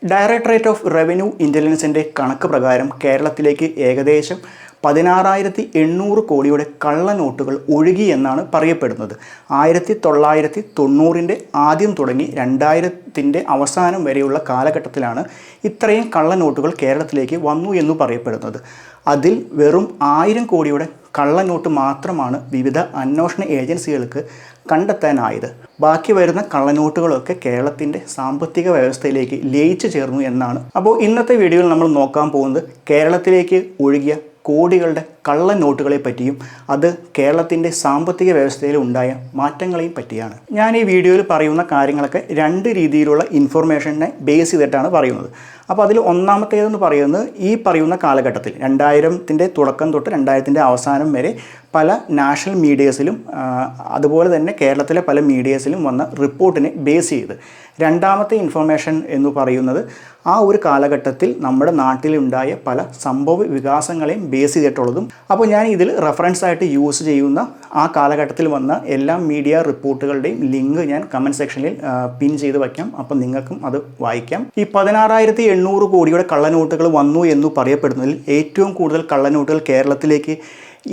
Directorate of revenue ഇൻ്റലിജൻസിൻ്റെ കണക്ക് പ്രകാരം കേരളത്തിലേക്ക് ഏകദേശം 16,800 കോടിയുടെ കള്ളനോട്ടുകൾ ഒഴുകി എന്നാണ് പറയപ്പെടുന്നത്. 1990-ൻ്റെ ആദ്യം തുടങ്ങി 2000-ൻ്റെ അവസാനം വരെയുള്ള കാലഘട്ടത്തിലാണ് ഇത്രയും കള്ളനോട്ടുകൾ കേരളത്തിലേക്ക് വന്നു എന്ന് പറയപ്പെടുന്നത്. അതിൽ വെറും 1000 കോടിയുടെ കള്ളനോട്ട് മാത്രമാണ് വിവിധ അന്വേഷണ ഏജൻസികൾക്ക് കണ്ടെത്താനായത്. ബാക്കി വരുന്ന കള്ളനോട്ടുകളൊക്കെ കേരളത്തിൻ്റെ സാമ്പത്തിക വ്യവസ്ഥയിലേക്ക് ലയിച്ചു ചേർന്നു എന്നാണ്. അപ്പോൾ ഇന്നത്തെ വീഡിയോയിൽ നമ്മൾ നോക്കാൻ പോകുന്നത് കേരളത്തിലേക്ക് ഒഴുകിയ കോടികളുടെ കള്ളനോട്ടുകളെ പറ്റിയും അത് കേരളത്തിൻ്റെ സാമ്പത്തിക വ്യവസ്ഥയിൽ ഉണ്ടായ മാറ്റങ്ങളെയും പറ്റിയാണ്. ഞാൻ ഈ വീഡിയോയിൽ പറയുന്ന കാര്യങ്ങളൊക്കെ രണ്ട് രീതിയിലുള്ള ഇൻഫർമേഷനെ ബേസ് ചെയ്തിട്ടാണ് പറയുന്നത്. അപ്പോൾ അതിൽ ഒന്നാമത്തേതെന്ന് പറയുന്നത് ഈ പറയുന്ന കാലഘട്ടത്തിൽ 2000-ൻ്റെ തുടക്കം തൊട്ട് 2000-ൻ്റെ അവസാനം വരെ പല നാഷണൽ മീഡിയസിലും അതുപോലെ തന്നെ കേരളത്തിലെ പല മീഡിയസിലും വന്ന റിപ്പോർട്ടിനെ ബേസ് ചെയ്ത്. രണ്ടാമത്തെ ഇൻഫർമേഷൻ എന്ന് പറയുന്നത് ആ ഒരു കാലഘട്ടത്തിൽ നമ്മുടെ നാട്ടിലുണ്ടായ പല സംഭവ വികാസങ്ങളെയും ബേസ് ചെയ്തിട്ടുള്ളതും. അപ്പോൾ ഞാൻ ഇതിൽ റെഫറൻസ് ആയിട്ട് യൂസ് ചെയ്യുന്ന ആ കാലഘട്ടത്തിൽ വന്ന എല്ലാ മീഡിയ റിപ്പോർട്ടുകളുടെയും ലിങ്ക് ഞാൻ കമൻറ്റ് സെക്ഷനിൽ പിൻ ചെയ്ത് വയ്ക്കാം. അപ്പം നിങ്ങൾക്കും അത് വായിക്കാം. ഈ 16,800 കോടിയുടെ കള്ളനോട്ടുകൾ വന്നു എന്ന് പറയപ്പെടുന്നതിൽ ഏറ്റവും കൂടുതൽ കള്ളനോട്ടുകൾ കേരളത്തിലേക്ക്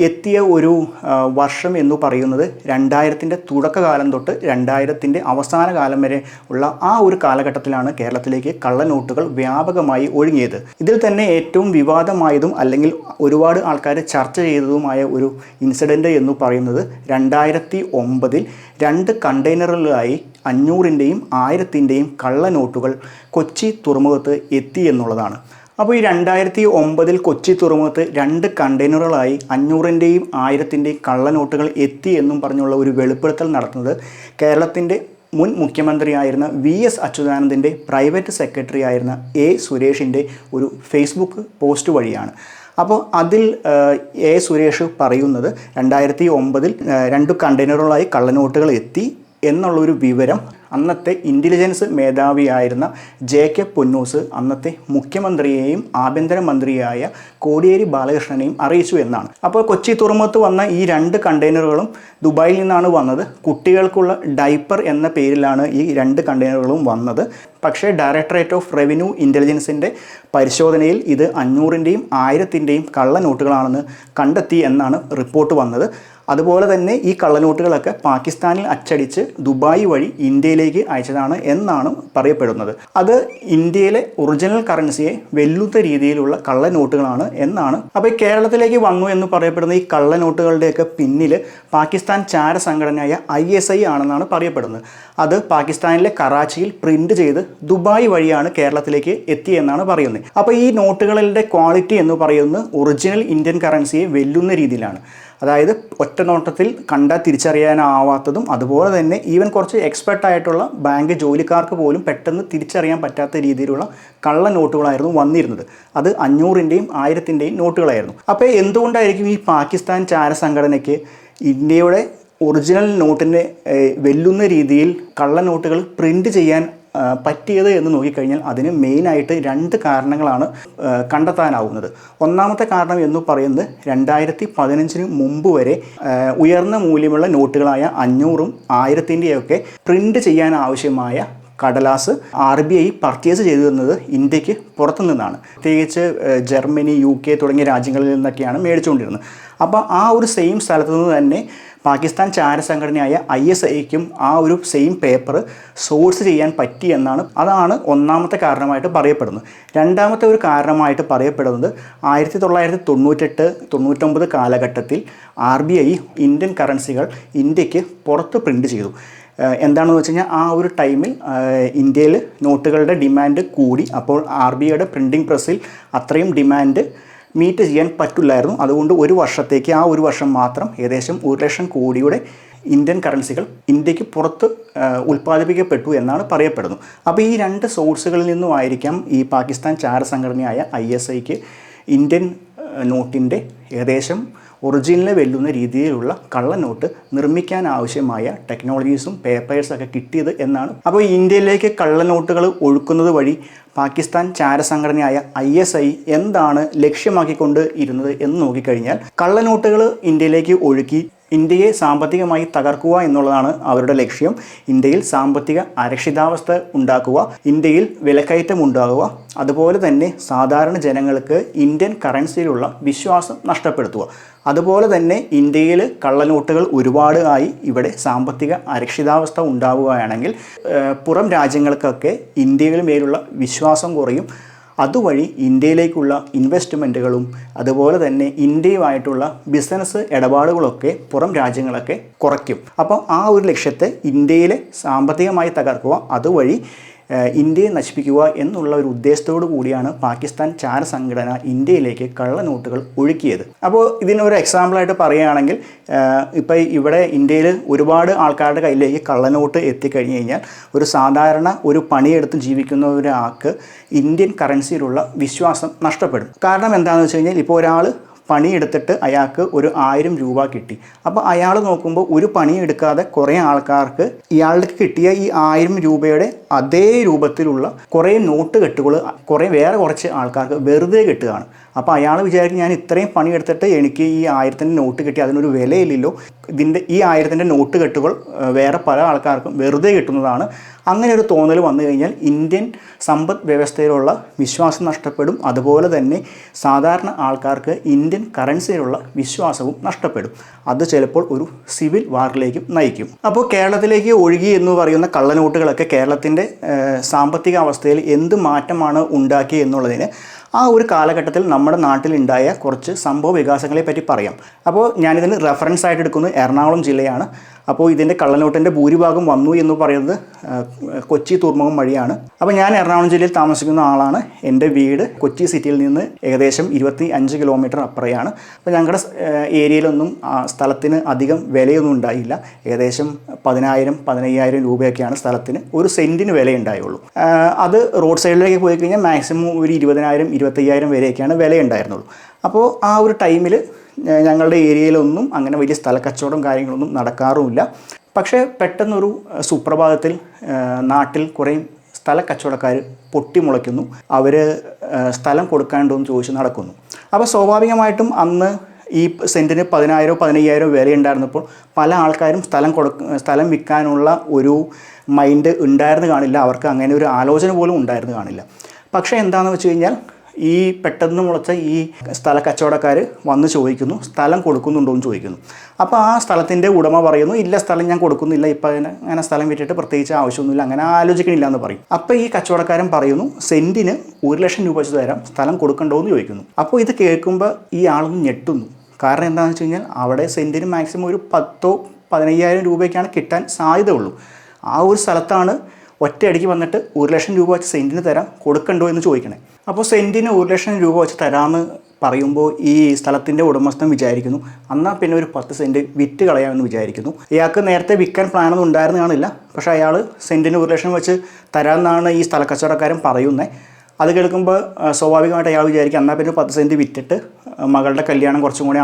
എത്തിയ ഒരു വർഷം എന്ന് പറയുന്നത് 2000-ൻ്റെ തുടക്കകാലം തൊട്ട് 2000-ൻ്റെ അവസാന കാലം വരെ ഉള്ള ആ ഒരു കാലഘട്ടത്തിലാണ് കേരളത്തിലേക്ക് കള്ളനോട്ടുകൾ വ്യാപകമായി ഒഴുകിയത്. ഇതിൽ തന്നെ ഏറ്റവും വിവാദമായതും അല്ലെങ്കിൽ ഒരുപാട് ആൾക്കാർ ചർച്ച ചെയ്തതുമായ ഒരു ഇൻസിഡൻറ്റ് എന്ന് പറയുന്നത് 2009-ൽ 2 കണ്ടെയ്നറുകളിലായി 500-ൻ്റെയും 1000-ൻ്റെയും കള്ളനോട്ടുകൾ കൊച്ചി തുറമുഖത്ത് എത്തി എന്നുള്ളതാണ്. അപ്പോൾ ഈ 2009-ൽ കൊച്ചി തുറമുഖത്ത് 2 കണ്ടെയ്നറുകളായി 500-ൻ്റെയും 1000-ൻ്റെയും കള്ളനോട്ടുകൾ എത്തി എന്നും പറഞ്ഞുള്ള ഒരു വെളിപ്പെടുത്തൽ നടത്തുന്നത് കേരളത്തിൻ്റെ മുൻ മുഖ്യമന്ത്രിയായിരുന്ന VS അച്യുതാനന്ദൻ്റെ പ്രൈവറ്റ് സെക്രട്ടറി ആയിരുന്ന A സുരേഷിൻ്റെ ഒരു ഫേസ്ബുക്ക് പോസ്റ്റ് വഴിയാണ്. അപ്പോൾ അതിൽ A സുരേഷ് പറയുന്നത് 2009-ൽ 2 കണ്ടെയ്നറുകളായി കള്ളനോട്ടുകൾ എത്തി എന്നുള്ളൊരു വിവരം അന്നത്തെ ഇൻ്റലിജൻസ് മേധാവിയായിരുന്ന JK പൊന്നൂസ് അന്നത്തെ മുഖ്യമന്ത്രിയെയും ആഭ്യന്തരമന്ത്രിയായ കോടിയേരി ബാലകൃഷ്ണനെയും അറിയിച്ചു എന്നാണ്. അപ്പോൾ കൊച്ചി തുറമുഖത്ത് വന്ന ഈ 2 കണ്ടെയ്നറുകളും ദുബായിൽ നിന്നാണ് വന്നത്. കുട്ടികൾക്കുള്ള ഡൈപ്പർ എന്ന പേരിലാണ് ഈ 2 കണ്ടെയ്നറുകളും വന്നത്. പക്ഷേ ഡയറക്ടറേറ്റ് ഓഫ് റവന്യൂ ഇൻ്റലിജൻസിൻ്റെ പരിശോധനയിൽ ഇത് 500-ൻ്റെയും 1000-ൻ്റെയും കള്ളനോട്ടുകളാണെന്ന് കണ്ടെത്തി എന്നാണ് റിപ്പോർട്ട് വന്നത്. അതുപോലെ തന്നെ ഈ കള്ളനോട്ടുകളൊക്കെ പാകിസ്ഥാനിൽ അച്ചടിച്ച് ദുബായ് വഴി ഇന്ത്യയിലേക്ക് അയച്ചതാണ് എന്നാണ് പറയപ്പെടുന്നത്. അത് ഇന്ത്യയിലെ ഒറിജിനൽ കറൻസിയെ വെല്ലുന്ന രീതിയിലുള്ള കള്ളനോട്ടുകളാണ് എന്നാണ്. അപ്പോൾ കേരളത്തിലേക്ക് വന്നു എന്ന് പറയപ്പെടുന്ന ഈ കള്ളനോട്ടുകളുടെയൊക്കെ പിന്നിൽ പാകിസ്ഥാൻ ചാര സംഘടനയായ ISI ആണെന്നാണ് പറയപ്പെടുന്നത്. അത് പാകിസ്ഥാനിലെ കറാച്ചിയിൽ പ്രിൻ്റ് ചെയ്ത് ദുബായ് വഴിയാണ് കേരളത്തിലേക്ക് എത്തിയെന്നാണ് പറയുന്നത്. അപ്പോൾ ഈ നോട്ടുകളുടെ ക്വാളിറ്റി എന്ന് പറയുന്നത് ഒറിജിനൽ ഇന്ത്യൻ കറൻസിയെ വെല്ലുന്ന രീതിയിലാണ്. അതായത് ഒറ്റ നോട്ടത്തിൽ കണ്ടാൽ തിരിച്ചറിയാനാവാത്തതും അതുപോലെ തന്നെ ഈവൻ കുറച്ച് എക്സ്പെർട്ടായിട്ടുള്ള ബാങ്ക് ജോലിക്കാർക്ക് പോലും പെട്ടെന്ന് തിരിച്ചറിയാൻ പറ്റാത്ത രീതിയിലുള്ള കള്ള നോട്ടുകളായിരുന്നു വന്നിരുന്നത്. അത് 500-ൻ്റെയും 1000-ൻ്റെയും നോട്ടുകളായിരുന്നു. അപ്പോൾ എന്തുകൊണ്ടായിരിക്കും ഈ പാകിസ്ഥാൻ ചാര സംഘടനയ്ക്ക് ഇന്ത്യയുടെ ഒറിജിനൽ നോട്ടിനെ വെല്ലുന്ന രീതിയിൽ കള്ള നോട്ടുകൾ പ്രിൻ്റ് ചെയ്യാൻ പറ്റിയത് എന്ന് നോക്കിക്കഴിഞ്ഞാൽ അതിന് മെയിനായിട്ട് 2 കാരണങ്ങളാണ് കണ്ടെത്താനാവുന്നത്. ഒന്നാമത്തെ കാരണം എന്ന് പറയുന്നത് 2015-ന് മുമ്പ് വരെ ഉയർന്ന മൂല്യമുള്ള നോട്ടുകളായ 500-ഉം 1000-ൻ്റെയൊക്കെ പ്രിൻ്റ് ചെയ്യാൻ ആവശ്യമായ കടലാസ് RBI പർച്ചേസ് ചെയ്തു തന്നത് ഇന്ത്യക്ക് പുറത്തു നിന്നാണ്. പ്രത്യേകിച്ച് ജർമ്മനി, UK തുടങ്ങിയ രാജ്യങ്ങളിൽ നിന്നൊക്കെയാണ് മേടിച്ചുകൊണ്ടിരുന്നത്. അപ്പോൾ ആ ഒരു സെയിം സ്ഥലത്തു നിന്ന് തന്നെ പാകിസ്ഥാൻ ചാര സംഘടനയായ ISIക്കും ആ ഒരു സെയിം പേപ്പർ സോഴ്സ് ചെയ്യാൻ പറ്റി എന്നാണ്. അതാണ് ഒന്നാമത്തെ കാരണമായിട്ട് പറയപ്പെടുന്നത്. രണ്ടാമത്തെ ഒരു കാരണമായിട്ട് പറയപ്പെടുന്നത് 1998-99 കാലഘട്ടത്തിൽ RBI ഇന്ത്യൻ കറൻസികൾ ഇന്ത്യക്ക് പുറത്ത് പ്രിൻ്റ് ചെയ്തു. എന്താണെന്ന് വെച്ച് കഴിഞ്ഞാൽ ആ ഒരു ടൈമിൽ ഇന്ത്യയിൽ നോട്ടുകളുടെ ഡിമാൻഡ് കൂടി. അപ്പോൾ RBIയുടെ പ്രിൻറ്റിംഗ് പ്രസ്സിൽ അത്രയും ഡിമാൻഡ് മീറ്റ് ചെയ്യാൻ പറ്റില്ലായിരുന്നു. അതുകൊണ്ട് ഒരു വർഷത്തേക്ക് ആ ഒരു വർഷം മാത്രം ഏകദേശം 1 ലക്ഷം കോടിയുടെ ഇന്ത്യൻ കറൻസികൾ ഇന്ത്യക്ക് പുറത്ത് ഉൽപ്പാദിപ്പിക്കപ്പെട്ടു എന്നാണ് പറയപ്പെടുന്നത്. അപ്പോൾ ഈ 2 സോഴ്സുകളിൽ നിന്നുമായിരിക്കാം ഈ പാകിസ്ഥാൻ ചാര സംഘടനയായ ISIക്ക് ഇന്ത്യൻ നോട്ടിൻ്റെ ഏകദേശം ഒറിജിനലിനെ വെല്ലുന്ന രീതിയിലുള്ള കള്ളനോട്ട് നിർമ്മിക്കാൻ ആവശ്യമായ ടെക്നോളജീസും പേപ്പേഴ്സൊക്കെ കിട്ടിയത് എന്നാണ്. അപ്പോൾ ഇന്ത്യയിലേക്ക് കള്ളനോട്ടുകൾ ഒഴുക്കുന്നത് വഴി പാകിസ്ഥാൻ ചാര സംഘടനയായ ISI എന്താണ് ലക്ഷ്യമാക്കിക്കൊണ്ട് ഇരുന്നത് എന്ന് നോക്കിക്കഴിഞ്ഞാൽ കള്ളനോട്ടുകൾ ഇന്ത്യയിലേക്ക് ഒഴുക്കി ഇന്ത്യയെ സാമ്പത്തികമായി തകർക്കുക എന്നുള്ളതാണ് അവരുടെ ലക്ഷ്യം. ഇന്ത്യയിൽ സാമ്പത്തിക അരക്ഷിതാവസ്ഥ ഉണ്ടാക്കുക, ഇന്ത്യയിൽ വിലക്കയറ്റം ഉണ്ടാകുക, അതുപോലെ തന്നെ സാധാരണ ജനങ്ങൾക്ക് ഇന്ത്യൻ കറൻസിയിലുള്ള വിശ്വാസം നഷ്ടപ്പെടുത്തുക. അതുപോലെ തന്നെ ഇന്ത്യയിൽ കള്ളനോട്ടുകൾ ഒരുപാട് ആയി ഇവിടെ സാമ്പത്തിക അരക്ഷിതാവസ്ഥ ഉണ്ടാവുകയാണെങ്കിൽ പുറം രാജ്യങ്ങൾക്കൊക്കെ ഇന്ത്യയിൽ മേലുള്ള വിശ്വാസം കുറയും. അതുവഴി ഇന്ത്യയിലേക്കുള്ള ഇൻവെസ്റ്റ്മെൻറ്റുകളും അതുപോലെ തന്നെ ഇന്ത്യയുമായിട്ടുള്ള ബിസിനസ് ഇടപാടുകളൊക്കെ പുറം രാജ്യങ്ങളൊക്കെ കുറയ്ക്കും. അപ്പോൾ ആ ഒരു ലക്ഷ്യത്തെ ഇന്ത്യയിലെ സാമ്പത്തികമായി തകർക്കുക, അതുവഴി ഇന്ത്യയെ നശിപ്പിക്കുക എന്നുള്ള ഒരു ഉദ്ദേശത്തോടു കൂടിയാണ് പാകിസ്ഥാൻ ചാര സംഘടന ഇന്ത്യയിലേക്ക് കള്ളനോട്ടുകൾ ഒഴുക്കിയത്. അപ്പോൾ ഇതിനൊരു എക്സാമ്പിളായിട്ട് പറയുകയാണെങ്കിൽ ഇപ്പോൾ ഇവിടെ ഇന്ത്യയിൽ ഒരുപാട് ആൾക്കാരുടെ കയ്യിലേക്ക് കള്ളനോട്ട് എത്തിക്കഴിഞ്ഞ് കഴിഞ്ഞാൽ ഒരു സാധാരണ ഒരു പണിയെടുത്ത് ജീവിക്കുന്ന ഒരാൾക്ക് ഇന്ത്യൻ കറൻസിയിലുള്ള വിശ്വാസം നഷ്ടപ്പെടും. കാരണം എന്താണെന്ന് വെച്ച് കഴിഞ്ഞാൽ ഇപ്പോൾ ഒരാൾ പണിയെടുത്തിട്ട് അയാൾക്ക് ഒരു 1000 രൂപ കിട്ടി. അപ്പോൾ അയാൾ നോക്കുമ്പോൾ ഒരു പണിയെടുക്കാതെ കുറേ ആൾക്കാർക്ക് ഇയാൾക്ക് കിട്ടിയ ഈ 1000 രൂപയുടെ അതേ രൂപത്തിലുള്ള കുറേ നോട്ട് കെട്ടുകൾ വേറെ കുറച്ച് ആൾക്കാർക്ക് വെറുതെ കിട്ടുകയാണ്. അപ്പോൾ അയാൾ വിചാരിക്കും ഞാൻ ഇത്രയും പണിയെടുത്തിട്ട് എനിക്ക് ഈ 1000ൻ്റെ നോട്ട് കിട്ടി, അതിനൊരു വിലയില്ലല്ലോ, ഈ 1000ൻ്റെ നോട്ട് കെട്ടുകൾ വേറെ പല ആൾക്കാർക്കും വെറുതെ കിട്ടുന്നതാണ്. അങ്ങനെ ഒരു തോന്നൽ വന്നു കഴിഞ്ഞാൽ ഇന്ത്യൻ സമ്പദ് വ്യവസ്ഥയിലുള്ള വിശ്വാസം നഷ്ടപ്പെടും. അതുപോലെ തന്നെ സാധാരണ ആൾക്കാർക്ക് ഇന്ത്യൻ കറൻസിയിലുള്ള വിശ്വാസവും നഷ്ടപ്പെടും. അത് ചിലപ്പോൾ ഒരു സിവിൽ വാറിലേക്കും നയിക്കും. അപ്പോൾ കേരളത്തിലേക്ക് ഒഴുകി എന്ന് പറയുന്ന കള്ളനോട്ടുകളൊക്കെ കേരളത്തിൻ്റെ സാമ്പത്തിക അവസ്ഥയിൽ എന്ത് മാറ്റമാണ് ഉണ്ടാക്കി എന്നുള്ളതിന് ആ ഒരു കാലഘട്ടത്തിൽ നമ്മുടെ നാട്ടിലുണ്ടായ കുറച്ച് സംഭവ വികാസങ്ങളെ പറ്റി പറയാം. അപ്പോൾ ഞാനിതിന് റെഫറൻസ് ആയിട്ട് എടുക്കുന്നത് എറണാകുളം ജില്ലയാണ്. അപ്പോൾ ഇതിൻ്റെ കള്ളനോട്ടിൻ്റെ ഭൂരിഭാഗം വന്നു എന്ന് പറയുന്നത് കൊച്ചി തുറമുഖം വഴിയാണ്. അപ്പോൾ ഞാൻ എറണാകുളം ജില്ലയിൽ താമസിക്കുന്ന ആളാണ്. എൻ്റെ വീട് കൊച്ചി സിറ്റിയിൽ നിന്ന് ഏകദേശം 25 കിലോമീറ്റർ അപ്പുറയാണ്. അപ്പോൾ ഞങ്ങളുടെ ഏരിയയിലൊന്നും സ്ഥലത്തിന് അധികം വിലയൊന്നും ഉണ്ടായില്ല. ഏകദേശം 10,000-15,000 രൂപയൊക്കെയാണ് സ്ഥലത്തിന് ഒരു സെൻറ്റിന് വിലയുണ്ടായുള്ളൂ. അത് റോഡ് സൈഡിലേക്ക് പോയി കഴിഞ്ഞാൽ മാക്സിമം ഒരു 20,000-25,000 വരെയൊക്കെയാണ് വിലയുണ്ടായിരുന്നുള്ളൂ. അപ്പോൾ ആ ഒരു ടൈമിൽ ഞങ്ങളുടെ ഏരിയയിലൊന്നും അങ്ങനെ വലിയ സ്ഥലക്കച്ചവടം കാര്യങ്ങളൊന്നും നടക്കാറുമില്ല. പക്ഷേ പെട്ടെന്നൊരു സുപ്രഭാതത്തിൽ നാട്ടിൽ കുറേ സ്ഥലക്കച്ചവടക്കാർ പൊട്ടിമുളയ്ക്കുന്നു. അവർ സ്ഥലം കൊടുക്കാനുണ്ടോ എന്ന് ചോദിച്ച് നടക്കുന്നു. അപ്പോൾ സ്വാഭാവികമായിട്ടും അന്ന് ഈ സെൻറ്റിന് 10,000-15,000 വിലയുണ്ടായിരുന്നപ്പോൾ പല ആൾക്കാരും സ്ഥലം വിൽക്കാനുള്ള ഒരു മൈൻഡ് ഉണ്ടായിരുന്നു കാണില്ല. അവർക്ക് അങ്ങനെ ഒരു ആലോചന പോലും ഉണ്ടായിരുന്നു കാണില്ല. പക്ഷേ എന്താണെന്ന് വെച്ച് കഴിഞ്ഞാൽ ഈ പെട്ടെന്ന് മുളച്ച ഈ സ്ഥല കച്ചവടക്കാർ വന്ന് ചോദിക്കുന്നു, സ്ഥലം കൊടുക്കുന്നുണ്ടോ എന്ന് ചോദിക്കുന്നു. അപ്പോൾ ആ സ്ഥലത്തിൻ്റെ ഉടമ പറയുന്നു, ഇല്ല സ്ഥലം ഞാൻ കൊടുക്കുന്നില്ല, ഇപ്പം അങ്ങനെ സ്ഥലം വിറ്റിട്ട് പ്രത്യേകിച്ച് ആവശ്യമൊന്നുമില്ല, അങ്ങനെ ആലോചിക്കണില്ല എന്ന് പറയും. അപ്പോൾ ഈ കച്ചവടക്കാരൻ പറയുന്നു, സെൻറ്റിന് 1,00,000 രൂപ വെച്ച് തരാം, സ്ഥലം കൊടുക്കണ്ടോ എന്ന് ചോദിക്കുന്നു. അപ്പോൾ ഇത് കേൾക്കുമ്പോൾ ഈ ആളൊന്ന് ഞെട്ടുന്നു. കാരണം എന്താണെന്ന് വെച്ച് കഴിഞ്ഞാൽ അവിടെ സെൻറ്റിന് മാക്സിമം ഒരു 10,000-15,000 രൂപയ്ക്കാണ് കിട്ടാൻ സാധ്യതയുള്ളൂ. ആ ഒരു സ്ഥലത്താണ് ഒറ്റയടിക്ക് വന്നിട്ട് 1,00,000 രൂപ വെച്ച് സെൻറ്റിന് തരാം, കൊടുക്കണ്ടോ എന്ന് ചോദിക്കണേ. അപ്പോൾ സെൻറ്റിന് 1,00,000 രൂപ വെച്ച് തരാമെന്ന് പറയുമ്പോൾ ഈ സ്ഥലത്തിൻ്റെ ഉടമസ്ഥൻ വിചാരിക്കുന്നു, എന്നാൽ പിന്നെ ഒരു 10 സെൻറ്റ് വിറ്റ് കളയാമെന്ന് വിചാരിക്കുന്നു. ഇയാൾക്ക് നേരത്തെ വിൽക്കാൻ പ്ലാനൊന്നും ഉണ്ടായിരുന്നു കാണില്ല. പക്ഷേ അയാൾ സെൻറ്റിന് 1,00,000 വെച്ച് തരാമെന്നാണ് ഈ സ്ഥലക്കച്ചവടക്കാരൻ പറയുന്നത്. അത് കേൾക്കുമ്പോൾ സ്വാഭാവികമായിട്ട് അയാൾ വിചാരിക്കും, എന്നാൽ പിന്നെ 10 സെൻറ്റ് വിറ്റിട്ട് മകളുടെ കല്യാണം കുറച്ചും കൂടി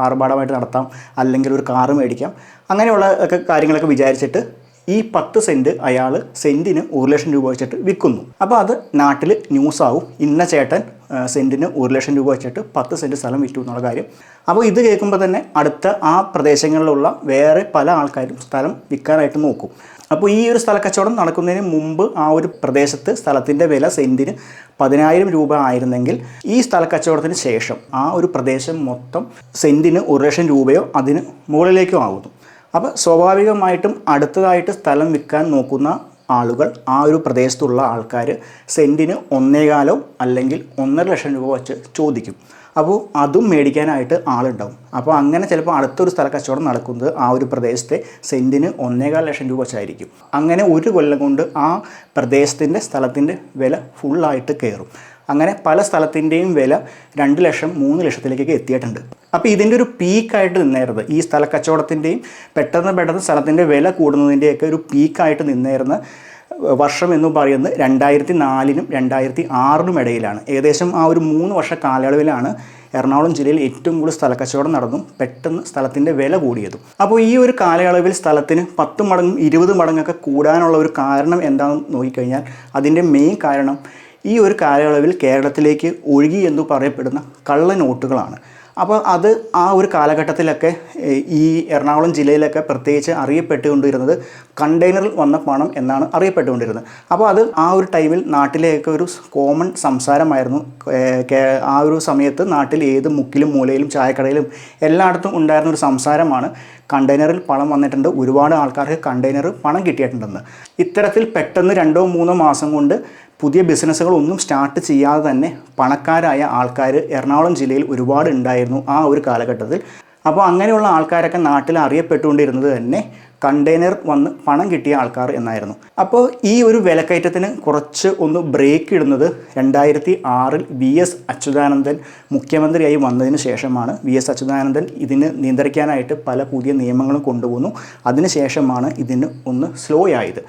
ആർഭാടമായിട്ട് നടത്താം, അല്ലെങ്കിൽ ഒരു കാറ് മേടിക്കാം, അങ്ങനെയുള്ള കാര്യങ്ങളൊക്കെ വിചാരിച്ചിട്ട് ഈ 10 സെൻറ്റ് അയാൾ സെൻറ്റിന് 1,00,000 രൂപ വെച്ചിട്ട് വിൽക്കുന്നു. അപ്പോൾ അത് നാട്ടിൽ ന്യൂസാവും, ഇന്ന ചേട്ടൻ സെൻറ്റിന് 1,00,000 രൂപ വെച്ചിട്ട് 10 സെൻറ്റ് സ്ഥലം വിറ്റു എന്നുള്ള കാര്യം. അപ്പോൾ ഇത് കേൾക്കുമ്പോൾ തന്നെ അടുത്ത ആ പ്രദേശങ്ങളിലുള്ള വേറെ പല ആൾക്കാരും സ്ഥലം വിൽക്കാനായിട്ട് നോക്കും. അപ്പോൾ ഈ ഒരു സ്ഥലക്കച്ചവടം നടക്കുന്നതിന് മുമ്പ് ആ ഒരു പ്രദേശത്ത് സ്ഥലത്തിൻ്റെ വില സെൻറ്റിന് 10,000 രൂപ ആയിരുന്നെങ്കിൽ ഈ സ്ഥലക്കച്ചവടത്തിന് ശേഷം ആ ഒരു പ്രദേശം മൊത്തം സെൻറ്റിന് 1,00,000 രൂപയോ അതിന് മുകളിലേക്കോ ആകുന്നു. അപ്പോൾ സ്വാഭാവികമായിട്ടും അടുത്തതായിട്ട് സ്ഥലം വിൽക്കാൻ നോക്കുന്ന ആളുകൾ, ആ ഒരു പ്രദേശത്തുള്ള ആൾക്കാർ സെൻറ്റിന് 1,400 അല്ലെങ്കിൽ 1,50,000 രൂപ വെച്ച് ചോദിക്കും. അപ്പോൾ അതും മേടിക്കാനായിട്ട് ആളുണ്ടാവും. അപ്പോൾ അങ്ങനെ ചിലപ്പോൾ അടുത്തൊരു സ്ഥല കച്ചവടം നടക്കുന്നത് ആ ഒരു പ്രദേശത്തെ സെൻറ്റിന് 1,400,000 രൂപ വെച്ചായിരിക്കും. അങ്ങനെ ഒരു കൊല്ലം കൊണ്ട് ആ പ്രദേശത്തിൻ്റെ സ്ഥലത്തിൻ്റെ വില ഫുള്ളായിട്ട് കയറും. അങ്ങനെ പല സ്ഥലത്തിൻ്റെയും വില 2 ലക്ഷം 3 ലക്ഷത്തിലേക്കൊക്കെ എത്തിയിട്ടുണ്ട്. അപ്പോൾ ഇതിൻ്റെ ഒരു പീക്കായിട്ട് നിന്നേരുന്നത്, ഈ സ്ഥല കച്ചവടത്തിൻ്റെയും പെട്ടെന്ന് സ്ഥലത്തിൻ്റെ വില കൂടുന്നതിൻ്റെയൊക്കെ ഒരു പീക്കായിട്ട് നിന്നേരുന്ന വർഷം എന്ന് പറയുന്നത് 2004-നും 2006-നും ഇടയിലാണ്. ഏകദേശം ആ ഒരു 3 വർഷ കാലയളവിലാണ് എറണാകുളം ജില്ലയിൽ ഏറ്റവും കൂടുതൽ സ്ഥലക്കച്ചവടം നടന്നും പെട്ടെന്ന് സ്ഥലത്തിൻ്റെ വില കൂടിയതും. അപ്പോൾ ഈ ഒരു കാലയളവിൽ സ്ഥലത്തിന് 10 മടങ്ങും 20 മടങ്ങൊക്കെ കൂടാനുള്ള ഒരു കാരണം എന്താണെന്ന് നോക്കിക്കഴിഞ്ഞാൽ അതിൻ്റെ മെയിൻ കാരണം ഈ ഒരു കാലയളവിൽ കേരളത്തിലേക്ക് ഒഴുകി എന്ന് പറയപ്പെടുന്ന കള്ളനോട്ടുകളാണ്. അപ്പോൾ അത് ആ ഒരു കാലഘട്ടത്തിലൊക്കെ ഈ എറണാകുളം ജില്ലയിലൊക്കെ പ്രത്യേകിച്ച് അറിയപ്പെട്ടുകൊണ്ടിരുന്നത് കണ്ടെയ്നറിൽ വന്ന പണം എന്നാണ് അറിയപ്പെട്ടുകൊണ്ടിരുന്നത്. അപ്പോൾ അത് ആ ഒരു ടൈമിൽ നാട്ടിലേക്ക് ഒരു കോമൺ സംസാരമായിരുന്നു. ആ ഒരു സമയത്ത് നാട്ടിൽ ഏത് മുക്കിലും മൂലയിലും ചായക്കടയിലും എല്ലായിടത്തും ഉണ്ടായിരുന്ന ഒരു സംസാരമാണ് കണ്ടെയ്നറിൽ പണം വന്നിട്ടുണ്ട്, ഒരുപാട് ആൾക്കാർക്ക് കണ്ടെയ്നർ പണം കിട്ടിയിട്ടുണ്ടെന്ന്. ഇത്തരത്തിൽ പെട്ടെന്ന് 2-3 മാസം കൊണ്ട് പുതിയ ബിസിനസ്സുകളൊന്നും സ്റ്റാർട്ട് ചെയ്യാതെ തന്നെ പണക്കാരായ ആൾക്കാർ എറണാകുളം ജില്ലയിൽ ഒരുപാട് ഉണ്ടായിരുന്നു ആ ഒരു കാലഘട്ടത്തിൽ. അപ്പോൾ അങ്ങനെയുള്ള ആൾക്കാരൊക്കെ നാട്ടിൽ അറിയപ്പെട്ടുകൊണ്ടിരുന്നത് തന്നെ കണ്ടെയ്നർ വന്ന് പണം കിട്ടിയ ആൾക്കാർ എന്നായിരുന്നു. അപ്പോൾ ഈ ഒരു വിലക്കയറ്റത്തിന് കുറച്ച് ഒന്ന് ബ്രേക്ക് ഇടുന്നത് 2006 VS അച്യുതാനന്ദൻ മുഖ്യമന്ത്രിയായി വന്നതിന് ശേഷമാണ്. VS അച്യുതാനന്ദൻ ഇതിന് നിയന്ത്രിക്കാനായിട്ട് പല പുതിയ നിയമങ്ങളും കൊണ്ടുവന്നു. അതിനുശേഷമാണ് ഇതിന് ഒന്ന് സ്ലോ ആയത്.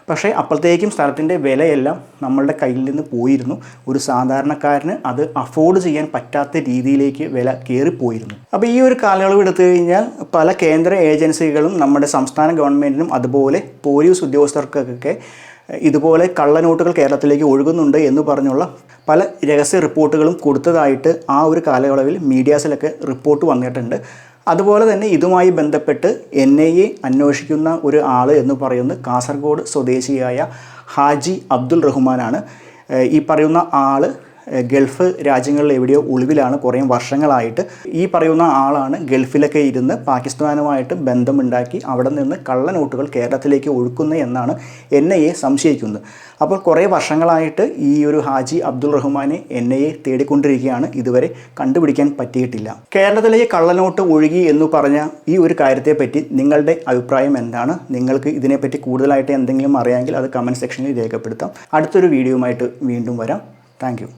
പക്ഷേ അപ്പോഴത്തേക്കും സ്ഥലത്തിൻ്റെ വിലയെല്ലാം നമ്മളുടെ കയ്യിൽ നിന്ന് പോയിരുന്നു. ഒരു സാധാരണക്കാരന് അത് അഫോർഡ് ചെയ്യാൻ പറ്റാത്ത രീതിയിലേക്ക് വില കയറിപ്പോയിരുന്നു. അപ്പോൾ ഈ ഒരു കാലയളവ് എടുത്തു കഴിഞ്ഞാൽ പല കേന്ദ്ര ഏജൻസികളും നമ്മുടെ സംസ്ഥാന ഗവൺമെൻറ്റിനും അതുപോലെ പോലീസ് ഉദ്യോഗസ്ഥർക്കൊക്കെ ഇതുപോലെ കള്ളനോട്ടുകൾ കേരളത്തിലേക്ക് ഒഴുകുന്നുണ്ട് എന്ന് പറഞ്ഞുള്ള പല രഹസ്യ റിപ്പോർട്ടുകളും കൊടുത്തതായിട്ട് ആ ഒരു കാലയളവിൽ മീഡിയാസിലൊക്കെ റിപ്പോർട്ട് വന്നിട്ടുണ്ട്. അതുപോലെ തന്നെ ഇതുമായി ബന്ധപ്പെട്ട് NIA അന്വേഷിക്കുന്ന ഒരു ആൾ എന്ന് പറയുന്നത് കാസർഗോഡ് സ്വദേശിയായ ഹാജി അബ്ദുൾ റഹ്മാനാണ്. ഈ പറയുന്ന ആൾ ഗൾഫ് രാജ്യങ്ങളിൽ എവിടെയോ ഒളിവിലാണ് കുറേ വർഷങ്ങളായിട്ട്. ഈ പറയുന്ന ആളാണ് ഗൾഫിലൊക്കെ ഇരുന്ന് പാകിസ്ഥാനുമായിട്ട് ബന്ധമുണ്ടാക്കി അവിടെ നിന്ന് കള്ളനോട്ടുകൾ കേരളത്തിലേക്ക് ഒഴുക്കുന്നത് എന്നാണ് NIA സംശയിക്കുന്നത്. അപ്പോൾ കുറേ വർഷങ്ങളായിട്ട് ഈ ഒരു ഹാജി അബ്ദുൾ റഹ്മാനെ NIA തേടിക്കൊണ്ടിരിക്കുകയാണ്, ഇതുവരെ കണ്ടുപിടിക്കാൻ പറ്റിയിട്ടില്ല. കേരളത്തിലേക്ക് കള്ളനോട്ട് ഒഴുകി എന്ന് പറഞ്ഞ ഈ ഒരു കാര്യത്തെപ്പറ്റി നിങ്ങളുടെ അഭിപ്രായം എന്താണ്? നിങ്ങൾക്ക് ഇതിനെപ്പറ്റി കൂടുതലായിട്ട് എന്തെങ്കിലും അറിയാമെങ്കിൽ അത് കമൻറ്റ് സെക്ഷനിൽ രേഖപ്പെടുത്താം. അടുത്തൊരു വീഡിയോയുമായിട്ട് വീണ്ടും വരാം. Thank you.